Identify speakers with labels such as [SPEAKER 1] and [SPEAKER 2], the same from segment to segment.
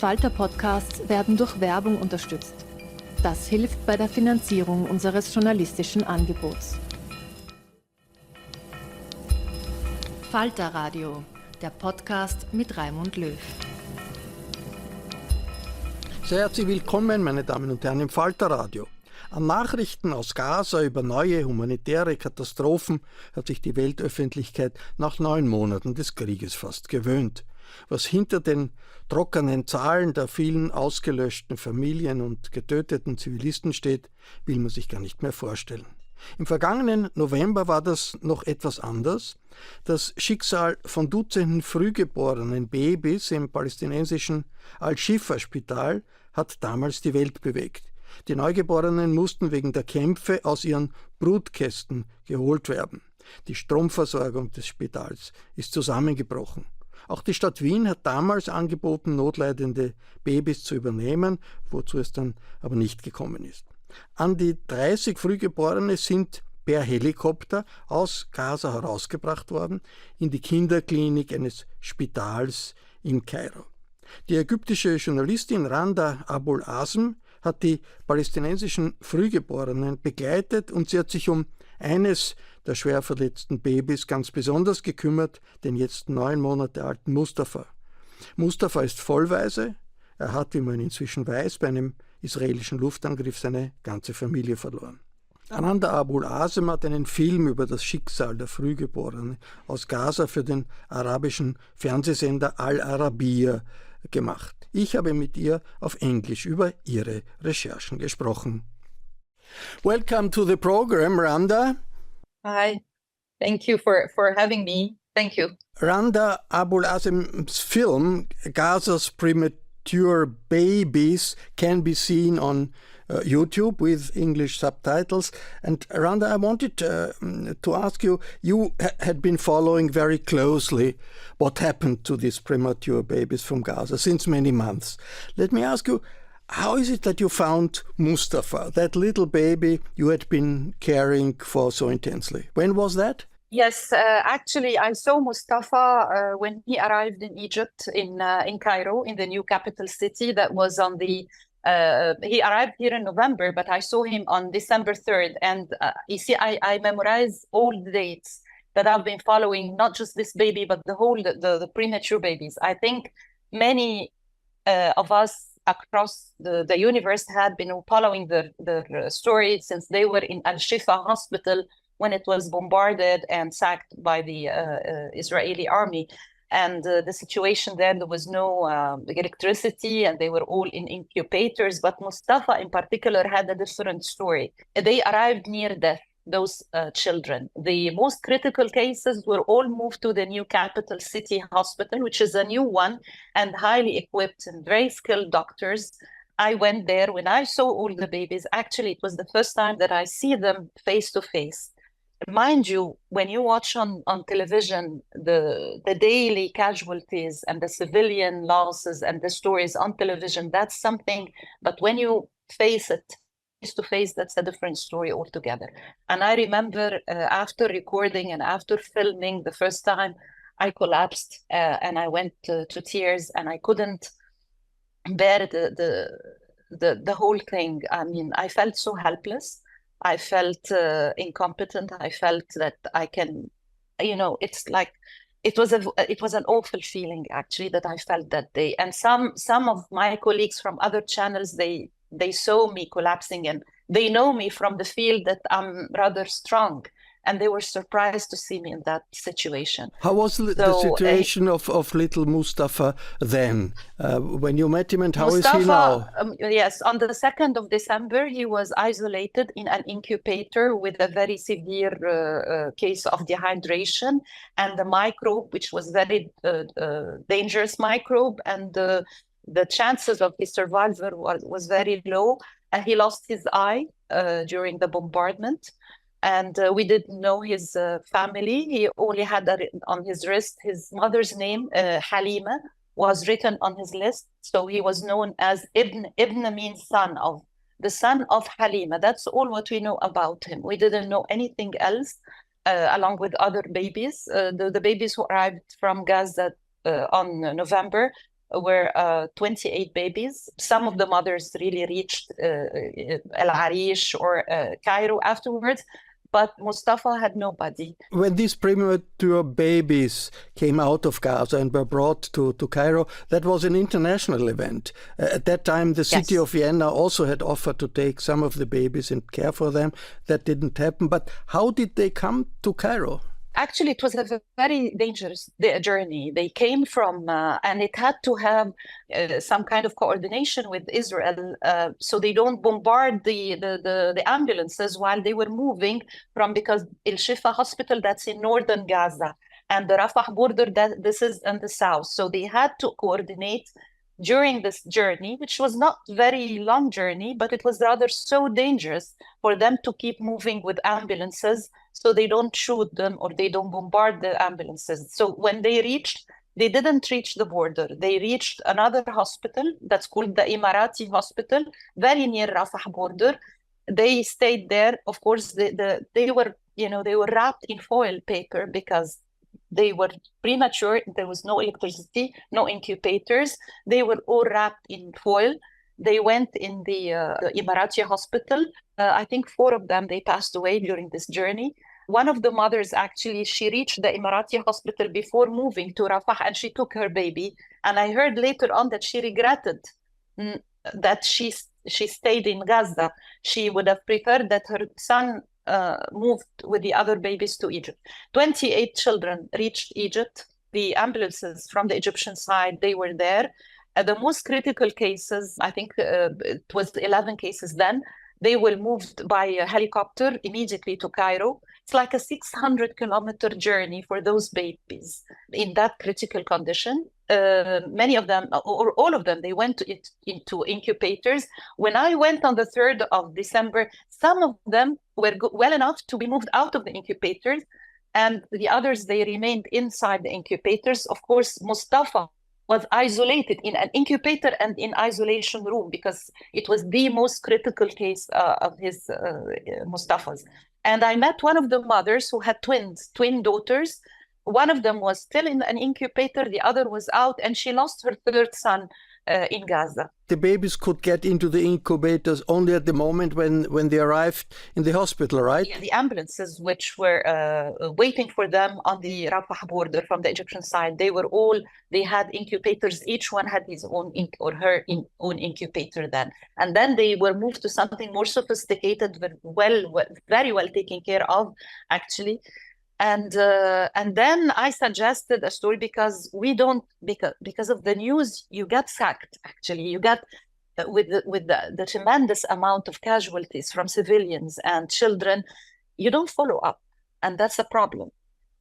[SPEAKER 1] Falter-Podcasts werden durch Werbung unterstützt. Das hilft bei der Finanzierung unseres journalistischen Angebots. FALTER Radio, der Podcast mit Raimund Löw.
[SPEAKER 2] Sehr herzlich willkommen, meine Damen und Herren, im FALTER Radio. An Nachrichten aus Gaza über neue humanitäre Katastrophen hat sich die Weltöffentlichkeit nach 9 Monaten des Krieges fast gewöhnt. Was hinter den trockenen Zahlen der vielen ausgelöschten Familien und getöteten Zivilisten steht, will man sich gar nicht mehr vorstellen. Im vergangenen November war das noch etwas anders. Das Schicksal von Dutzenden frühgeborenen Babys im palästinensischen Al-Shifa-Spital hat damals die Welt bewegt. Die Neugeborenen mussten wegen der Kämpfe aus ihren Brutkästen geholt werden. Die Stromversorgung des Spitals ist zusammengebrochen. Auch die Stadt Wien hat damals angeboten, notleidende Babys zu übernehmen, wozu es dann aber nicht gekommen ist. An die 30 Frühgeborene sind per Helikopter aus Gaza herausgebracht worden in die Kinderklinik eines Spitals in Kairo. Die ägyptische Journalistin Randa Abul Azm hat die palästinensischen Frühgeborenen begleitet und sie hat sich um eines der schwer verletzten Babys ganz besonders gekümmert, den jetzt 9 Monate alten Mustapha. Mustapha ist vollweise. Er hat, wie man inzwischen weiß, bei einem israelischen Luftangriff seine ganze Familie verloren. Randa Abul Azm hat einen Film über das Schicksal der Frühgeborenen aus Gaza für den arabischen Fernsehsender Al-Arabiya gemacht. Ich habe mit ihr auf Englisch über ihre Recherchen gesprochen. Welcome to the program, Randa.
[SPEAKER 3] Hi, thank you for having me. Thank you.
[SPEAKER 2] Randa Abul Azm's film, Gaza's Premature Babies, can be seen on YouTube with English subtitles. And Randa, I wanted to ask you, you had been following very closely what happened to these premature babies from Gaza since many months. Let me ask you, how is it that you found Mustapha, that little baby you had been caring for so intensely? When was that?
[SPEAKER 3] Yes, actually, I saw Mustapha when he arrived in Egypt, in Cairo, in the new capital city. That was on the he arrived here in November, but I saw him on December 3rd. And you see, I memorize all the dates that I've been following, not just this baby, but the premature babies. I think many of us across the universe had been following the story since they were in Al-Shifa-Spital when it was bombarded and sacked by the Israeli army. And the situation there was no electricity and they were all in incubators. But Mustapha in particular had a different story. They arrived near death, those children. The most critical cases were all moved to the new capital city hospital, which is a new one and highly equipped and very skilled doctors. I went there when I saw all the babies. Actually, it was the first time that I see them face to face. Mind you, when you watch on television the daily casualties and the civilian losses and the stories on television, that's something. But when you face it face to face, that's a different story altogether. And I remember after recording and after filming the first time, I collapsed and I went to tears and I couldn't bear the whole thing. I mean, I felt so helpless. I felt incompetent. I felt that I can, it's like, it was an awful feeling actually that I felt that day. And some of my colleagues from other channels, they saw me collapsing and they know me from the field that I'm rather strong. And they were surprised to see me in that situation.
[SPEAKER 2] How was the situation of little Mustapha then, when you met him, and how is he now?
[SPEAKER 3] Yes, on the 2nd of December, he was isolated in an incubator with a very severe case of dehydration and the microbe, which was very dangerous microbe, and the chances of his survival was very low. And he lost his eye during the bombardment. And we didn't know his family. He only had on his wrist his mother's name, Halima, was written on his list. So he was known as Ibn. Ibn means son of, the son of Halima. That's all what we know about him. We didn't know anything else, along with other babies. The babies who arrived from Gaza on November were 28 babies. Some of the mothers really reached Al-Arabiya or Cairo afterwards, but Mustapha had nobody.
[SPEAKER 2] When these premature babies came out of Gaza and were brought to Cairo, that was an international event. At that time, the city of Vienna also had offered to take some of the babies and care for them. That didn't happen. But how did they come to Cairo?
[SPEAKER 3] Actually, it was a very dangerous journey. They came from, and it had to have some kind of coordination with Israel, so they don't bombard the ambulances while they were moving from, because Al-Shifa-Spital, that's in northern Gaza, and the Rafah border, this is in the south. So they had to coordinate during this journey, which was not very long journey, but it was rather so dangerous for them to keep moving with ambulances so they don't shoot them or they don't bombard the ambulances. So when they didn't reach the border. They reached another hospital that's called the Emirati hospital, very near Rafah border. They stayed there. Of course, they were wrapped in foil paper because they were premature. There was no electricity, no incubators. They were all wrapped in foil. They went in the Emirati hospital. I think 4 of them, they passed away during this journey. One of the mothers, actually, she reached the Emirati hospital before moving to Rafah, and she took her baby. And I heard later on that she regretted that she stayed in Gaza. She would have preferred that her son moved with the other babies to Egypt. 28 children reached Egypt. The ambulances from the Egyptian side, they were there. The most critical cases, I think it was 11 cases then, they were moved by helicopter immediately to Cairo. It's like a 600-kilometer journey for those babies in that critical condition. Many of them, or all of them, they went into incubators. When I went on the 3rd of December, some of them were well enough to be moved out of the incubators, and the others, they remained inside the incubators. Of course, Mustapha was isolated in an incubator and in isolation room because it was the most critical case of his Mustapha's. And I met one of the mothers who had twin daughters. One of them was still in an incubator, the other was out, and she lost her 3rd son in Gaza.
[SPEAKER 2] The babies could get into the incubators only at the moment when they arrived in the hospital, right?
[SPEAKER 3] Yeah, the ambulances which were waiting for them on the Rafah border from the Egyptian side, they had incubators. Each one had his own own incubator then. And then they were moved to something more sophisticated, but very well taken care of, actually. And then I suggested a story because of the news, you get sacked, actually. You get, with the tremendous amount of casualties from civilians and children, you don't follow up. And that's a problem.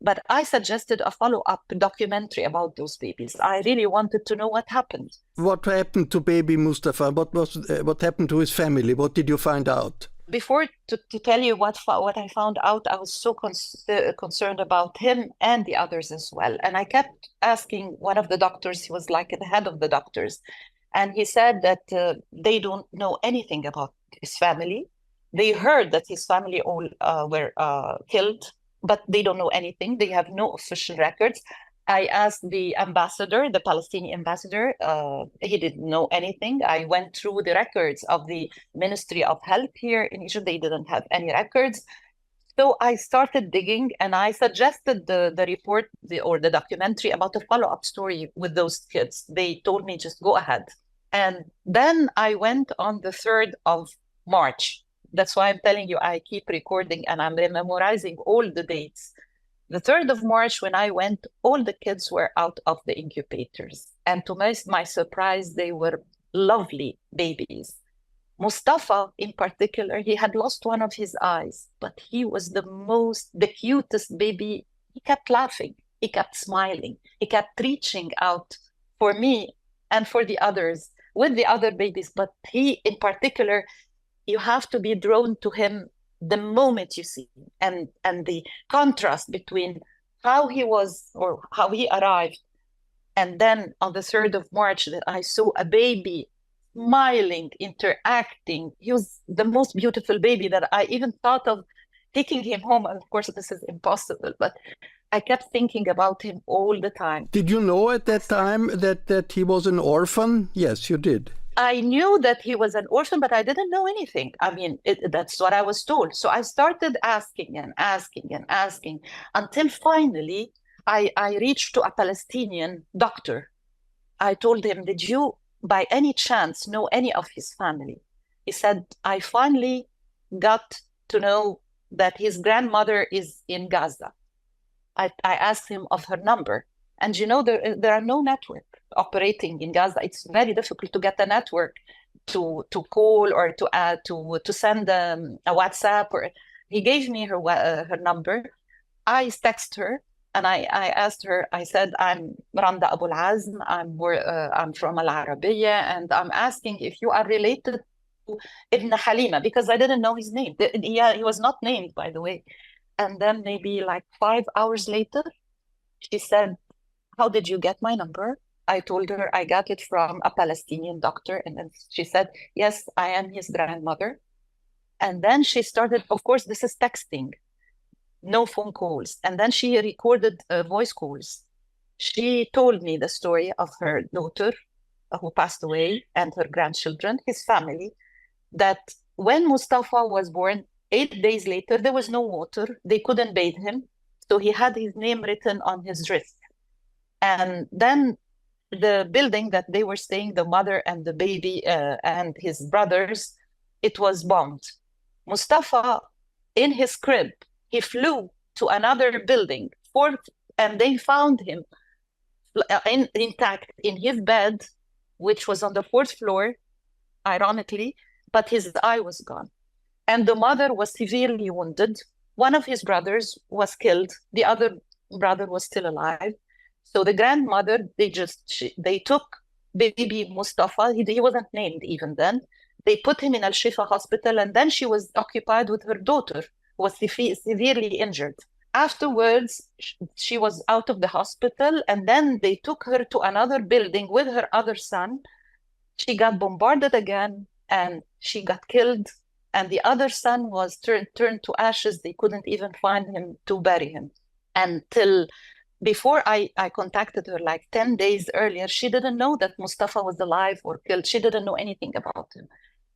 [SPEAKER 3] But I suggested a follow-up documentary about those babies. I really wanted to know what happened.
[SPEAKER 2] What happened to baby Mustapha? What happened to his family? What did you find out?
[SPEAKER 3] Before to tell you what I found out, I was so concerned about him and the others as well. And I kept asking one of the doctors, he was like the head of the doctors, and he said that they don't know anything about his family. They heard that his family all were killed, but they don't know anything. They have no official records. I asked the ambassador, the Palestinian ambassador, he didn't know anything. I went through the records of the Ministry of Health here in Egypt. They didn't have any records. So I started digging, and I suggested the report or the documentary about a follow-up story with those kids. They told me, just go ahead. And then I went on the 3rd of March. That's why I'm telling you, I keep recording and I'm memorizing all the dates. The 3rd of March, when I went, all the kids were out of the incubators. And to my surprise, they were lovely babies. Mustapha, in particular, he had lost one of his eyes, but he was the cutest baby. He kept laughing. He kept smiling. He kept reaching out for me and for the others with the other babies. But he, in particular, you have to be drawn to him the moment you see him, and the contrast between how he was or how he arrived, and then on the 3rd of March that I saw a baby smiling, interacting. He was the most beautiful baby that I even thought of taking him home. And of course, this is impossible, but I kept thinking about him all the time.
[SPEAKER 2] Did you know at that time that he was an orphan? Yes, you did.
[SPEAKER 3] I knew that he was an orphan, but I didn't know anything. I mean, that's what I was told. So I started asking and asking and asking until finally I reached to a Palestinian doctor. I told him, did you by any chance know any of his family? He said, I finally got to know that his grandmother is in Gaza. I asked him of her number. And there are no network operating in Gaza. It's very difficult to get a network to call or to send a WhatsApp. Or he gave me her number. I texted her and I asked her. I said, I'm Randa Abul Azm. I'm from Al-Arabiya, and I'm asking if you are related to Ibn Halima, because I didn't know his name. Yeah, he was not named, by the way. And then maybe like 5 hours later, she said, how did you get my number? I told her I got it from a Palestinian doctor. And then she said, yes, I am his grandmother. And then she started, of course, this is texting, no phone calls. And then she recorded voice calls. She told me the story of her daughter who passed away and her grandchildren, his family, that when Mustapha was born, 8 days later, there was no water. They couldn't bathe him. So he had his name written on his wrist. And then the building that they were staying, the mother and the baby and his brothers, it was bombed. Mustapha, in his crib, he flew to another building, and they found him intact in his bed, which was on the 4th floor, ironically, but his eye was gone. And the mother was severely wounded. One of his brothers was killed. The other brother was still alive. So the grandmother, they took baby Mustapha. He wasn't named even then. They put him in Al-Shifa-Spital, and then she was occupied with her daughter, who was severely injured. Afterwards, she was out of the hospital, and then they took her to another building with her other son. She got bombarded again, and she got killed. And the other son was turned to ashes. They couldn't even find him to bury him. Until before I contacted her, like 10 days earlier, she didn't know that Mustapha was alive or killed. She didn't know anything about him.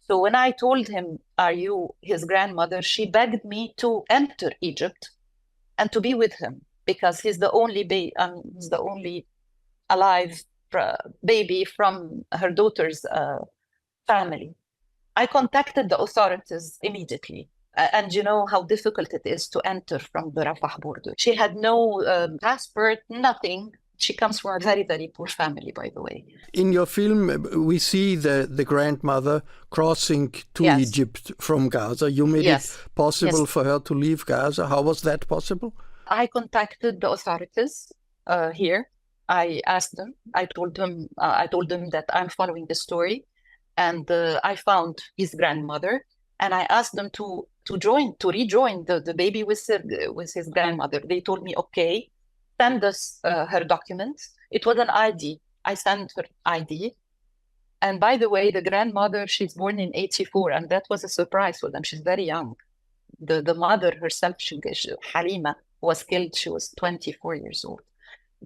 [SPEAKER 3] So when I told him, are you his grandmother? She begged me to enter Egypt and to be with him, because he's the only alive baby from her daughter's family. I contacted the authorities immediately. And you know how difficult it is to enter from the Rafah border. She had no passport, nothing. She comes from a very, very poor family, by the way.
[SPEAKER 2] In your film, we see the grandmother crossing to Egypt from Gaza. You made it possible for her to leave Gaza. How was that possible?
[SPEAKER 3] I contacted the authorities here. I asked them. I told them that I'm following the story, and I found his grandmother, and I asked them to rejoin the baby with his grandmother. They told me, okay, send us her documents. It was an ID. I sent her ID. And by the way, the grandmother, she's born in 1984, and that was a surprise for them. She's very young. The mother herself, Halima, was killed. She was 24 years old.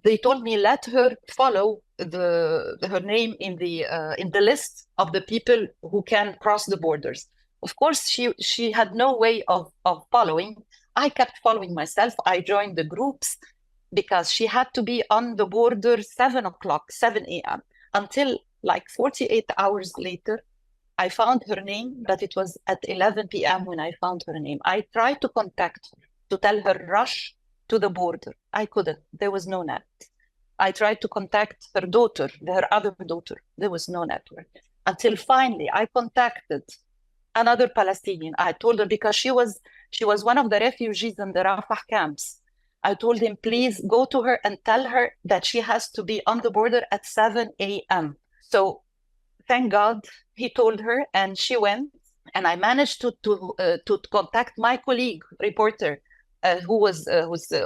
[SPEAKER 3] They told me, let her follow her name in the list of the people who can cross the borders. Of course, she had no way of following. I kept following myself. I joined the groups because she had to be on the border 7 a.m. until like 48 hours later. I found her name, but it was at 11 p.m. when I found her name. I tried to contact her to tell her rush to the border. I couldn't. There was no net. I tried to contact her daughter, her other daughter. There was no network. Until finally I contacted another Palestinian. I told her, because she was one of the refugees in the Rafah camps. I told him, please go to her and tell her that she has to be on the border at 7 a.m. So thank God he told her, and she went. And I managed to contact my colleague, reporter, who's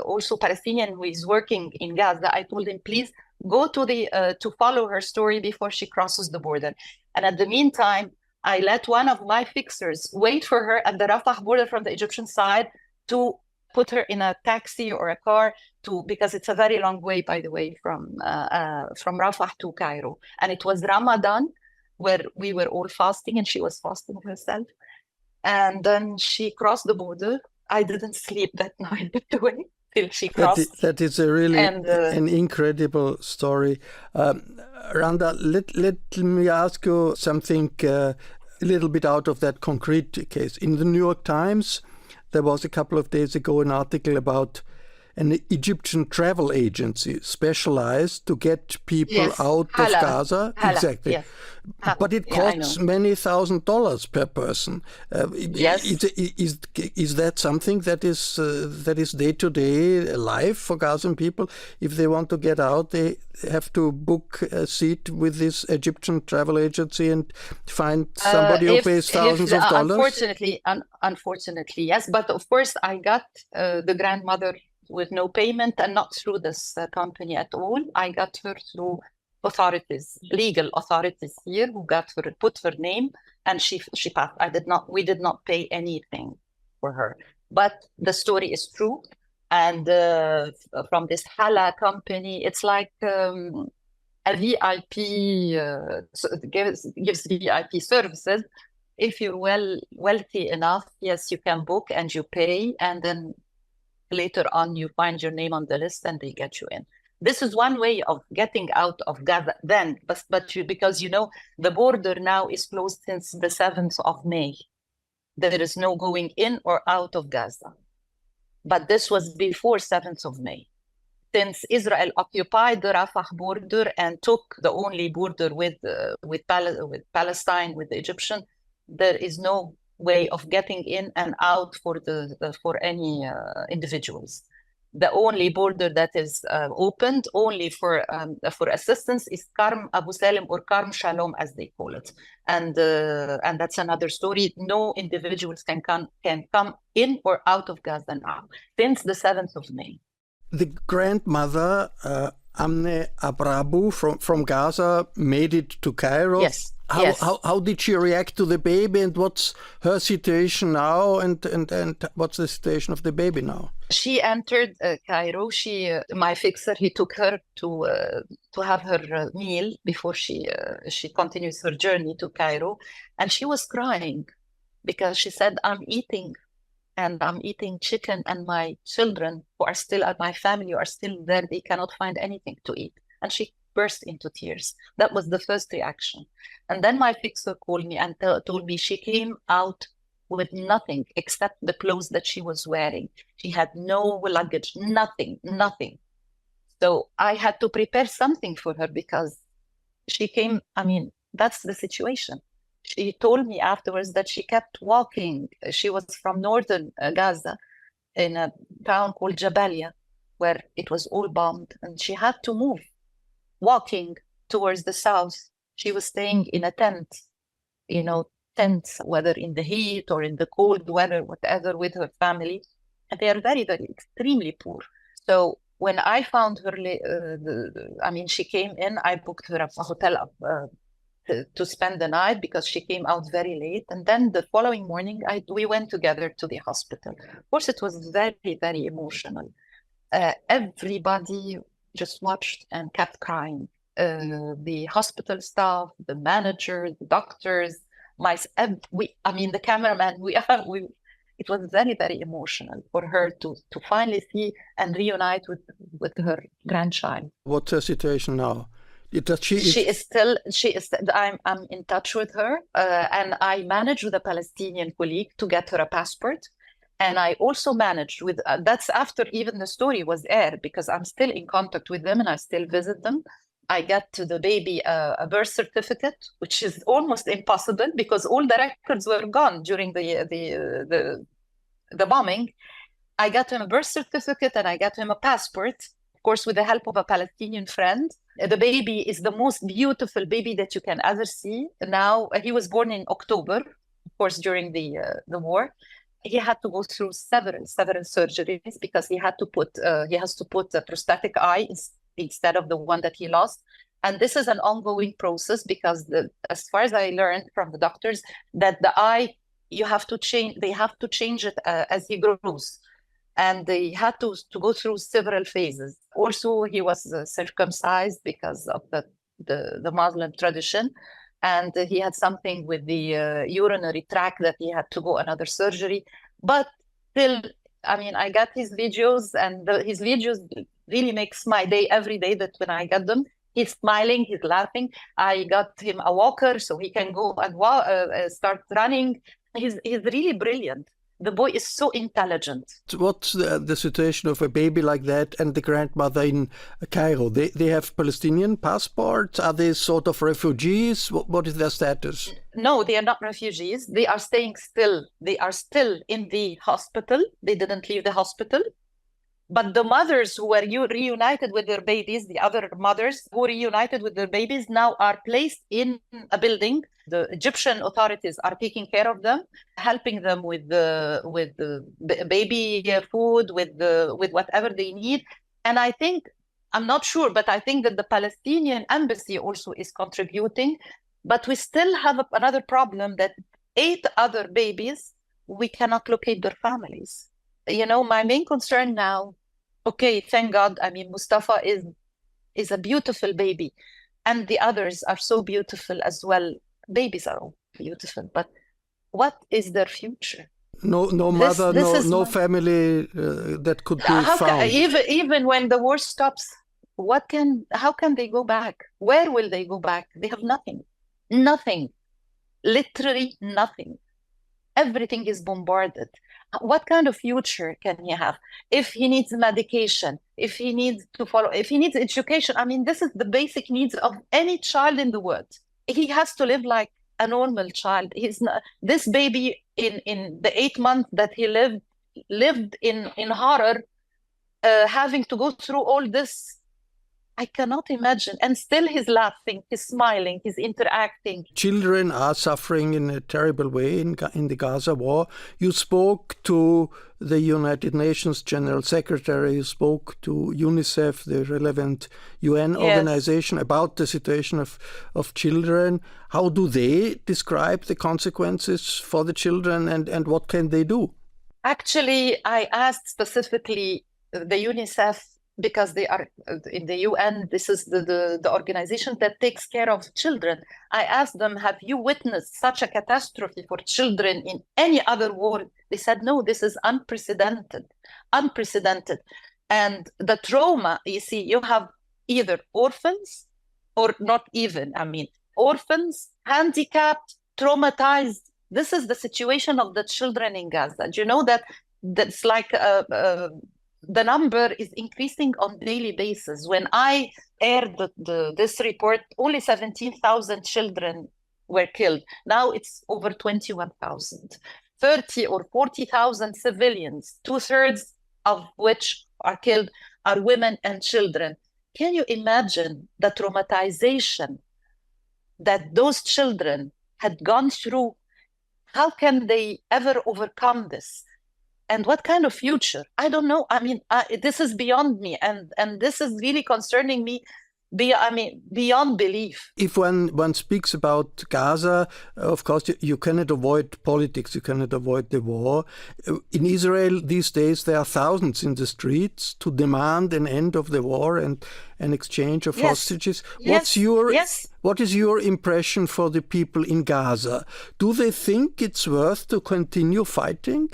[SPEAKER 3] also Palestinian, who is working in Gaza. I told him, please go to follow her story before she crosses the border. And at the meantime, I let one of my fixers wait for her at the Rafah border from the Egyptian side to put her in a taxi or a car because it's a very long way, by the way, from Rafah to Cairo. And it was Ramadan, where we were all fasting, and she was fasting herself. And then she crossed the border. I didn't sleep that night, by the way, till she crossed.
[SPEAKER 2] That is a really an incredible story. Randa, let me ask you something a little bit out of that concrete case. In the New York Times, there was a couple of days ago an article about an Egyptian travel agency specialized to get people out of Gaza. Exactly.
[SPEAKER 3] Yes.
[SPEAKER 2] But it costs many $1,000s per person.
[SPEAKER 3] Yes.
[SPEAKER 2] Is that something that is day-to-day life for Gazan people? If they want to get out, they have to book a seat with this Egyptian travel agency and find somebody who pays thousands of dollars?
[SPEAKER 3] Unfortunately, yes. But of course, I got the grandmother with no payment, and not through this company at all. I got her through authorities, legal authorities here, who put her name, and she passed. We did not pay anything for her. But the story is true. And from this Hala company, it's like a VIP, gives VIP services. If you're wealthy enough, yes, you can book and you pay, and then later on you find your name on the list and they get you in. This is one way of getting out of Gaza then, because the border now is closed since the 7th of May. There is no going in or out of Gaza. But this was before 7th of May. Since Israel occupied the Rafah border and took the only border with Palestine, with the Egyptian, there is no way of getting in and out for any individuals. The only border that is opened only for assistance is Karm Abu Salim, or Karm Shalom, as they call it, and that's another story. No individuals can come in or out of Gaza now since the 7th of May.
[SPEAKER 2] The grandmother Amne Abrabu from Gaza made it to Cairo.
[SPEAKER 3] Yes.
[SPEAKER 2] How did she react to the baby, and what's her situation now, and what's the situation of the baby now?
[SPEAKER 3] She entered Cairo. My fixer, he took her to have her meal before she continues her journey to Cairo, and she was crying because she said, I'm eating chicken, and my children my family are still there. They cannot find anything to eat. And she burst into tears. That was the first reaction. And then my fixer called me and told me she came out with nothing except the clothes that she was wearing. She had no luggage, nothing. So I had to prepare something for her because she came, that's the situation. She told me afterwards that she kept walking. She was from northern Gaza in a town called Jabalia, where it was all bombed, and she had to move, walking towards the south. She was staying in a tent, tents, whether in the heat or in the cold weather, whatever, with her family. And they are very, very extremely poor. So when I found her, she came in, I booked her a hotel to spend the night because she came out very late. And then the following morning, we went together to the hospital. Of course, it was very, very emotional. Everybody just watched and kept crying. The hospital staff, the manager, the doctors, the cameraman, it was very, very emotional for her to finally see and reunite with her grandchild.
[SPEAKER 2] What's her situation now?
[SPEAKER 3] She is still. I'm in touch with her, and I managed with a Palestinian colleague to get her a passport. And I also managed with, that's after even the story was aired, because I'm still in contact with them and I still visit them. I got to the baby a birth certificate, which is almost impossible because all the records were gone during the bombing. I got him a birth certificate and I got him a passport, of course, with the help of a Palestinian friend. The baby is the most beautiful baby that you can ever see. Now, he was born in October, of course, during the war. He had to go through several surgeries because he has to put a prosthetic eye instead of the one that he lost. And this is an ongoing process because as far as I learned from the doctors, that the eye, they have to change it as he grows. and they had to go through several phases. Also, he was circumcised because of the Muslim tradition, and he had something with the urinary tract that he had to go another surgery. But still, I mean, I got his videos, and his videos really makes my day every day. That when I get them, he's smiling, he's laughing. I got him a walker so he can go and start running. He's really brilliant. The boy is so intelligent.
[SPEAKER 2] What's the situation of a baby like that and the grandmother in Cairo? They have Palestinian passports? Are they sort of refugees? What is their status?
[SPEAKER 3] No, they are not refugees. They are staying still. They are still in the hospital. They didn't leave the hospital. But the mothers who were reunited with their babies, the other mothers who reunited with their babies, now are placed in a building. The Egyptian authorities are taking care of them, helping them with the baby food, with whatever they need. And I think, I'm not sure, but I think that the Palestinian embassy also is contributing. But we still have another problem, that 8 other babies, we cannot locate their families. You know, my main concern now, okay, thank God, I mean, Mustapha is a beautiful baby, and the others are so beautiful as well. Babies are all beautiful, but what is their future?
[SPEAKER 2] No mother, no family that could be found.
[SPEAKER 3] Even when the war stops, how can they go back? Where will they go back? They have nothing, literally nothing. Everything is bombarded. What kind of future can he have? If he needs medication, if he needs to follow, if he needs education, I mean, this is the basic needs of any child in the world. He has to live like a normal child. He's not, this baby in the 8 months that he lived in horror, having to go through all this. I cannot imagine. And still he's laughing, he's smiling, he's interacting.
[SPEAKER 2] Children are suffering in a terrible way in the Gaza war. You spoke to the United Nations General Secretary, you spoke to UNICEF, the relevant UN organization, about the situation of children. How do they describe the consequences for the children, and what can they do?
[SPEAKER 3] Actually, I asked specifically the UNICEF, because they are in the UN, this is the organization that takes care of children. I asked them, have you witnessed such a catastrophe for children in any other war? They said, no, this is unprecedented. And the trauma, you see, you have either orphans or not even, I mean, orphans, handicapped, traumatized. This is the situation of the children in Gaza. Do you know that's like the number is increasing on daily basis. When I aired this report, only 17,000 children were killed. Now it's over 21,000. 30 or 40,000 civilians, 2/3 of which are killed, are women and children. Can you imagine the traumatization that those children had gone through? How can they ever overcome this? And what kind of future? I don't know. I mean, this is beyond me, and this is really concerning me. Beyond belief.
[SPEAKER 2] If one speaks about Gaza, of course, you cannot avoid politics, you cannot avoid the war. In Israel these days, there are thousands in the streets to demand an end of the war and an exchange of hostages. What is your impression for the people in Gaza? Do they think it's worth to continue fighting?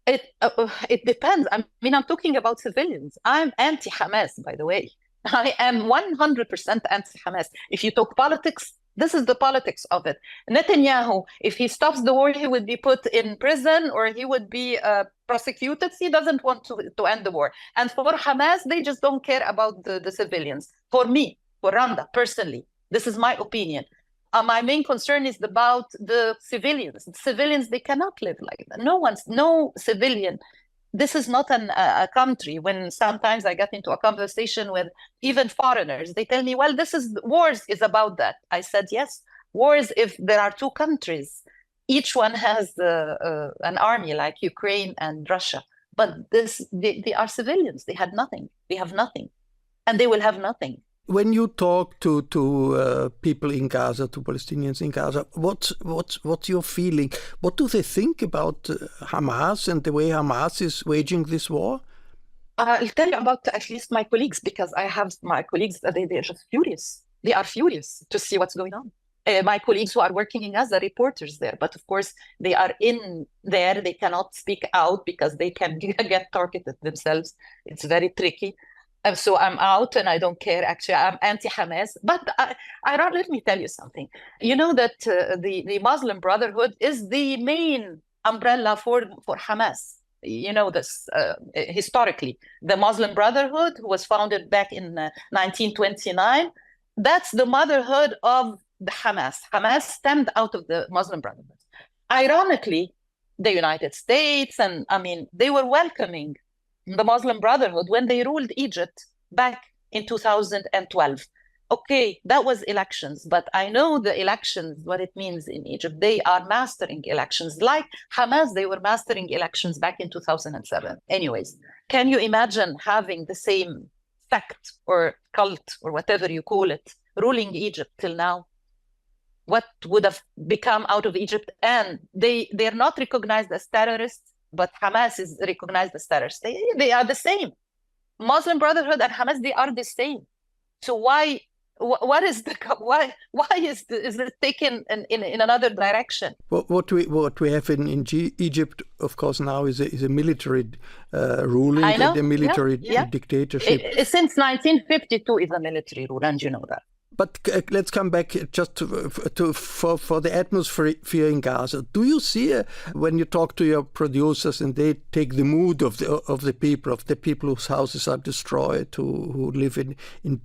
[SPEAKER 3] It depends. I mean, I'm talking about civilians. I'm anti-Hamas, by the way. I am 100% anti-Hamas. If you talk politics, this is the politics of it. Netanyahu, if he stops the war, he would be put in prison or he would be prosecuted. He doesn't want to end the war. And for Hamas, they just don't care about the civilians. For me, for Randa, personally, this is my opinion. My main concern is about the civilians. The civilians, they cannot live like that. No civilian. This is not a country. When sometimes I get into a conversation with even foreigners, they tell me, well, wars is about that. I said, yes, wars, if there are two countries, each one has an army like Ukraine and Russia. But they are civilians. They had nothing. They have nothing. And they will have nothing.
[SPEAKER 2] When you talk to people in Gaza, to Palestinians in Gaza, what's your feeling? What do they think about Hamas and the way Hamas is waging this war?
[SPEAKER 3] I'll tell you about at least my colleagues, because I have my colleagues, they're just furious. They are furious to see what's going on. My colleagues who are working in Gaza, reporters there, but of course they are in there, they cannot speak out because they can get targeted themselves. It's very tricky. So I'm out and I don't care. Actually, I'm anti-Hamas. But let me tell you something. You know that the Muslim Brotherhood is the main umbrella for Hamas. You know this historically. The Muslim Brotherhood was founded back in 1929. That's the motherhood of the Hamas. Hamas stemmed out of the Muslim Brotherhood. Ironically, the United States and they were welcoming the Muslim Brotherhood when they ruled Egypt back in 2012. Okay, that was elections, but I know the elections, what it means in Egypt. They are mastering elections. Like Hamas, they were mastering elections back in 2007. Anyways, can you imagine having the same sect or cult or whatever you call it ruling Egypt till now? What would have become out of Egypt? And they're not recognized as terrorists, but Hamas is recognized as terrorists. They are the same. Muslim Brotherhood and Hamas, they are the same. So why is it taken in another direction?
[SPEAKER 2] What we have in Egypt, of course, now is a military ruling, a military dictatorship.
[SPEAKER 3] Since 1952 is a military rule, and you know that.
[SPEAKER 2] But let's come back just for the atmosphere in Gaza. Do you see when you talk to your producers and they take the mood of the people whose houses are destroyed, who live in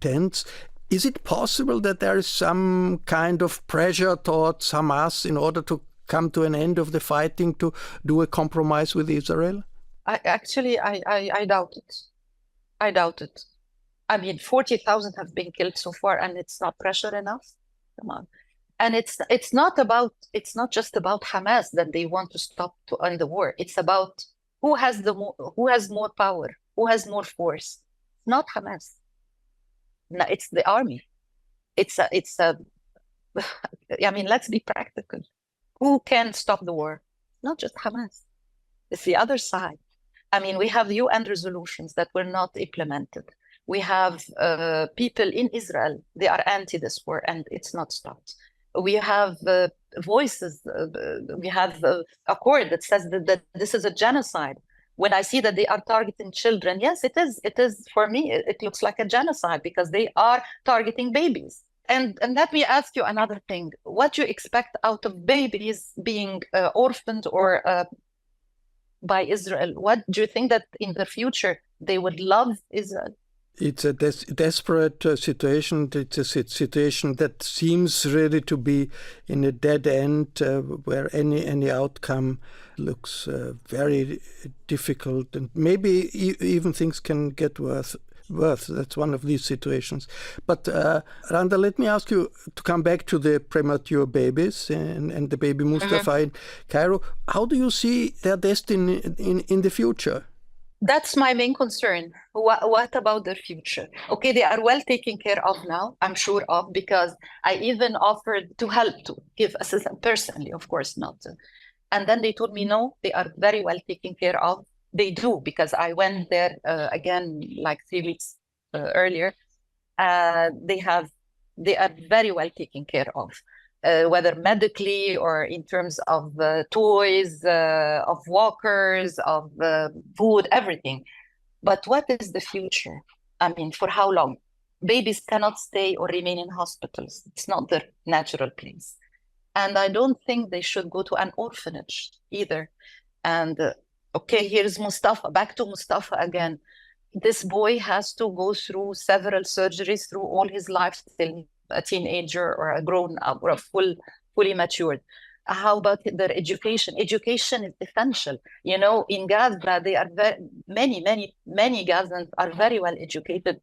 [SPEAKER 2] tents? Is it possible that there is some kind of pressure towards Hamas in order to come to an end of the fighting, to do a compromise with Israel?
[SPEAKER 3] I doubt it. I doubt it. 40,000 have been killed so far, and it's not pressure enough. Come on. And it's not just about Hamas that they want to stop to end the war. It's about who has more power, who has more force. Not Hamas. No, it's the army. Let's be practical. Who can stop the war? Not just Hamas. It's the other side. We have UN resolutions that were not implemented. We have people in Israel, they are anti this war and it's not stopped. We have voices, we have a court that says that this is a genocide. When I see that they are targeting children, yes, it is for me, it looks like a genocide because they are targeting babies. And let me ask you another thing. What do you expect out of babies being orphaned or by Israel? What do you think that in the future they would love Israel?
[SPEAKER 2] It's a desperate situation. It's a situation that seems really to be in a dead end, where any outcome looks very difficult, and maybe even things can get worse. That's one of these situations. But Randa, let me ask you to come back to the premature babies and the baby Mustapha in Cairo. How do you see their destiny in the future?
[SPEAKER 3] That's my main concern. What about their future? Okay, they are well taken care of now, I'm sure of, because I even offered to help, to give assistance personally, of course not. And then they told me, no, they are very well taken care of. They do, because I went there again like 3 weeks earlier. They are very well taken care of. Whether medically or in terms of toys, of walkers, of food, everything. But what is the future? For how long? Babies cannot stay or remain in hospitals. It's not their natural place. And I don't think they should go to an orphanage either. And okay, here's Mustapha, back to Mustapha again. This boy has to go through several surgeries through all his life till a teenager or a grown up or a fully matured. How about their education? Education is essential. In Gaza, they are many Gazans are very well educated,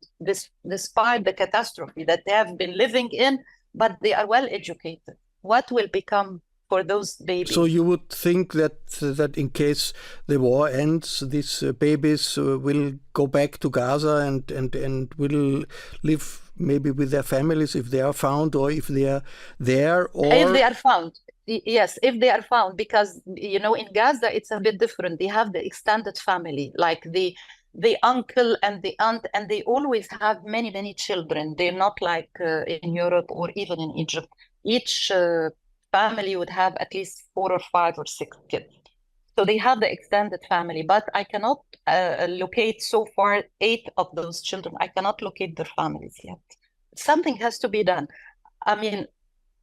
[SPEAKER 3] despite the catastrophe that they have been living in, but they are well educated. What will become for those babies?
[SPEAKER 2] So you would think that in case the war ends, these babies will go back to Gaza and will live maybe with their families if they are found or if they are there? Or
[SPEAKER 3] if they are found, yes, if they are found, because in Gaza it's a bit different. They have the extended family, like the uncle and the aunt, and they always have many children. They're not like in Europe or even in Egypt. Each family would have at least 4 or 5 or 6 kids. So they have the extended family, but I cannot locate so far 8 of those children. I cannot locate their families yet. Something has to be done. I mean,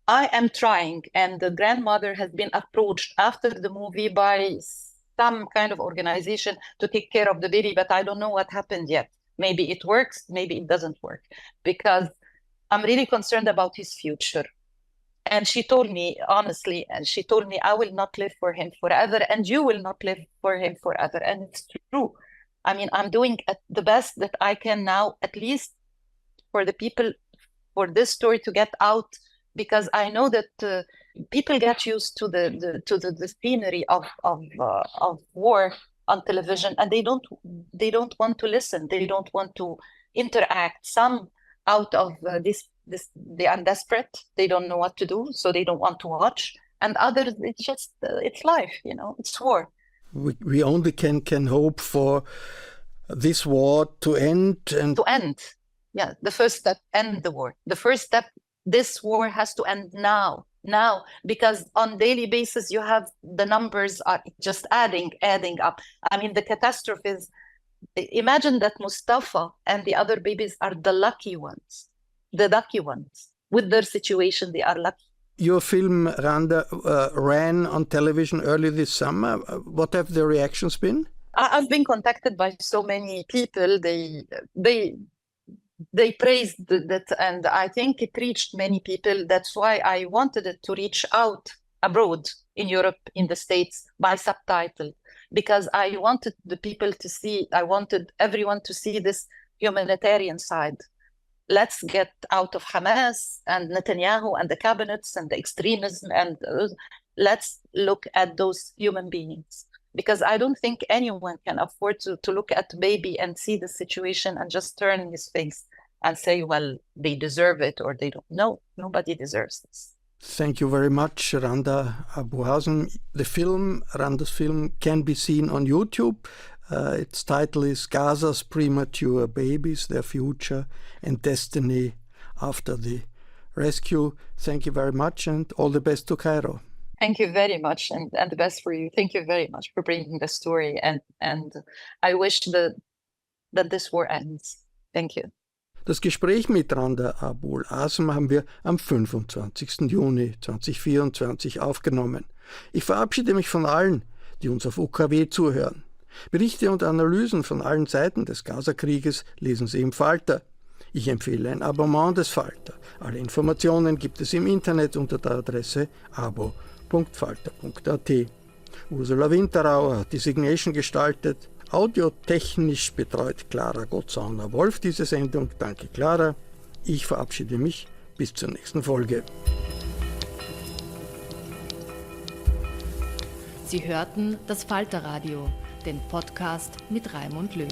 [SPEAKER 3] I am trying, and the grandmother has been approached after the movie by some kind of organization to take care of the baby, but I don't know what happened yet. Maybe it works, maybe it doesn't work, because I'm really concerned about his future. And she told me, honestly, I will not live for him forever, and you will not live for him forever. And it's true. I mean, I'm doing the best that I can now, at least for the people, for this story to get out, because I know that people get used to the scenery of war on television, and they don't want to listen. They don't want to interact. Some out of they are desperate. They don't know what to do, so they don't want to watch. And others, it's just it's life, it's war.
[SPEAKER 2] We only can hope for this war to end.
[SPEAKER 3] Yeah, the first step, end the war. The first step, this war has to end now, because on daily basis you have the numbers are just adding up. I mean, the catastrophe is, imagine that Mustapha and the other babies are the lucky ones. With their situation, they are lucky.
[SPEAKER 2] Your film, Randa, ran on television early this summer. What have the reactions been?
[SPEAKER 3] I've been contacted by so many people. They praised that, and I think it reached many people. That's why I wanted it to reach out abroad in Europe, in the States, by subtitle, because I wanted the people to see, I wanted everyone to see this humanitarian side. Let's get out of Hamas and Netanyahu and the cabinets and the extremism, and let's look at those human beings. Because I don't think anyone can afford to look at a baby and see the situation and just turn his face and say, well, they deserve it or they don't. No, nobody deserves this.
[SPEAKER 2] Thank you very much, Randa Abul Azm. The film, Randa's film, can be seen on YouTube. Its title is Gaza's Premature Babies, Their Future and Destiny After the Rescue. Thank you very much, and all the best to Cairo.
[SPEAKER 3] Thank you very much, and the best for you. Thank you very much for bringing the story, and I wish that this war ends. Thank you.
[SPEAKER 2] Das Gespräch mit Randa Abul Azm haben wir am 25. Juni 2024 aufgenommen. Ich verabschiede mich von allen, die uns auf UKW zuhören. Berichte und Analysen von allen Seiten des Gaza-Krieges lesen Sie im Falter. Ich empfehle ein Abonnement des Falter. Alle Informationen gibt es im Internet unter der Adresse abo.falter.at. Ursula Winterauer hat die Signation gestaltet. Audiotechnisch betreut Clara Gottsauner-Wolf diese Sendung. Danke, Clara. Ich verabschiede mich. Bis zur nächsten Folge.
[SPEAKER 1] Sie hörten das FALTER Radio, den Podcast mit Raimund Löw.